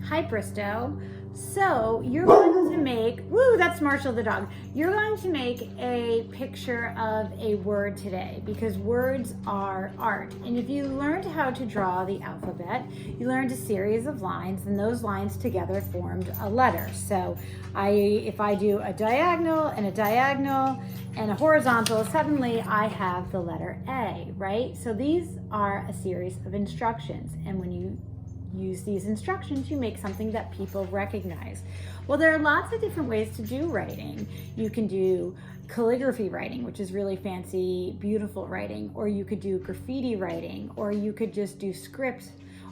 Hi, Bristow. So you're going to make, woo, that's Marshall the dog. You're going to make a picture of a word today because words are art. And if you learned how to draw the alphabet, you learned a series of lines, and those lines together formed a letter. So if I do a diagonal and a horizontal, suddenly I have the letter A, right? So these are a series of instructions. And when you use these instructions, you make something that people recognize. Well, there are lots of different ways to do writing. You can do calligraphy writing, which is really fancy, beautiful writing, or you could do graffiti writing, or you could just do script,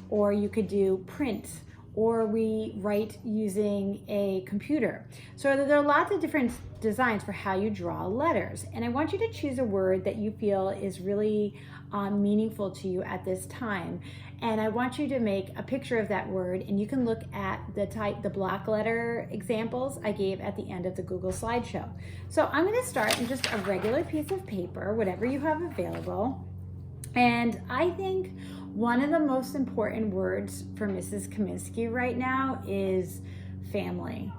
or you could do print, or we write using a computer. So there are lots of different designs for how you draw letters. And I want you to choose a word that you feel is really meaningful to you at this time. And I want you to make a picture of that word, and you can look at the block letter examples I gave at the end of the Google slideshow. So I'm gonna start in just a regular piece of paper, whatever you have available. And I think one of the most important words for Mrs. Kaminsky right now is family.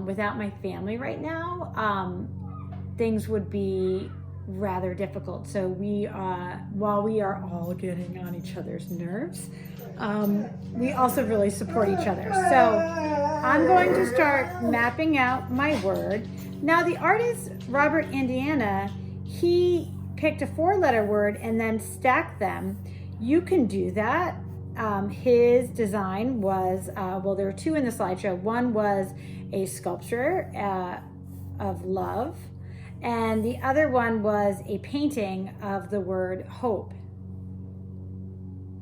Without my family right now, things would be rather difficult. So while we are all getting on each other's nerves, we also really support each other. So I'm going to start mapping out my word. Now the artist, Robert Indiana, he picked a 4-letter word and then stacked them. You can do that. His design was, well, there were 2 in the slideshow. One was a sculpture of love, and the other one was a painting of the word hope.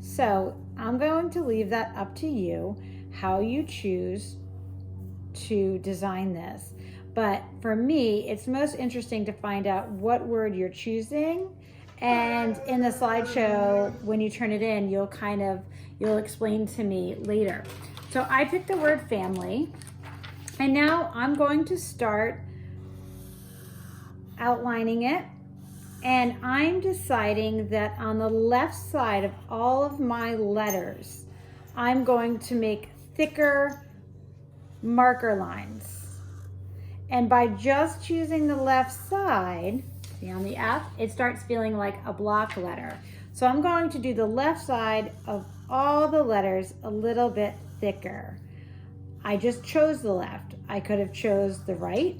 So I'm going to leave that up to you, how you choose to design this. But for me, it's most interesting to find out what word you're choosing. And in the slideshow, when you turn it in, you'll explain to me later. So I picked the word family, and now I'm going to start outlining it. And I'm deciding that on the left side of all of my letters, I'm going to make thicker marker lines. And by just choosing the left side, see on the F, it starts feeling like a block letter. So I'm going to do the left side of all the letters a little bit thicker. I just chose the left. I could have chose the right.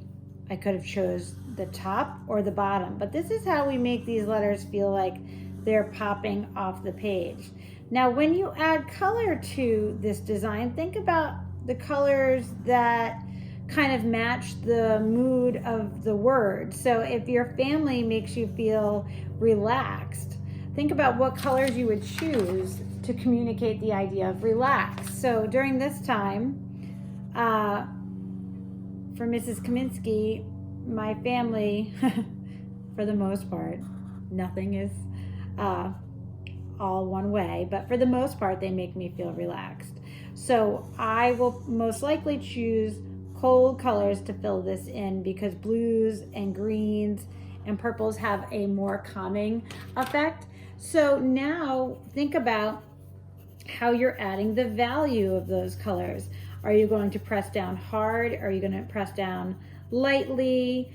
I could have chose the top or the bottom, but this is how we make these letters feel like they're popping off the page. Now, when you add color to this design, think about the colors that kind of match the mood of the word. So if your family makes you feel relaxed, think about what colors you would choose to communicate the idea of relax. So during this time, for Mrs. Kaminsky, my family, for the most part, nothing is all one way, but for the most part, they make me feel relaxed. So I will most likely choose cold colors to fill this in because blues and greens and purples have a more calming effect. So now think about how you're adding the value of those colors. Are you going to press down hard? Are you going to press down lightly?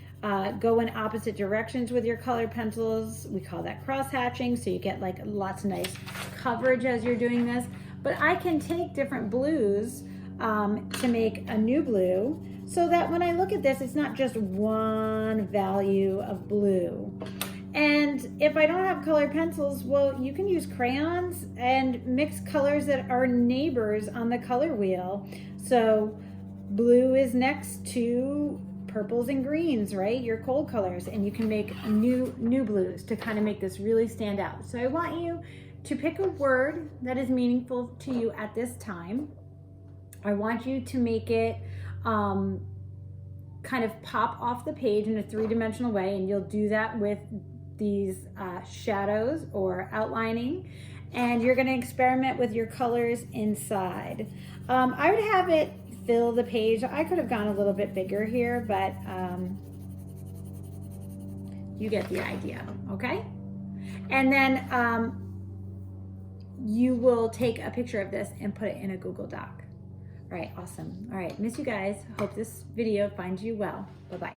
Go in opposite directions with your colored pencils. We call that cross hatching. So you get like lots of nice coverage as you're doing this. But I can take different blues to make a new blue so that when I look at this, it's not just one value of blue. And if I don't have colored pencils, well, you can use crayons and mix colors that are neighbors on the color wheel. So blue is next to purples and greens, right? Your cold colors, and you can make new blues to kind of make this really stand out. So I want you to pick a word that is meaningful to you at this time. I want you to make it kind of pop off the page in a 3-dimensional way, and you'll do that with these shadows or outlining, and you're going to experiment with your colors inside. I would have it fill the page. I could have gone a little bit bigger here, but you get the idea, okay? And then you will take a picture of this and put it in a Google Doc. All right, awesome. All right, miss you guys. Hope this video finds you well. Bye-bye.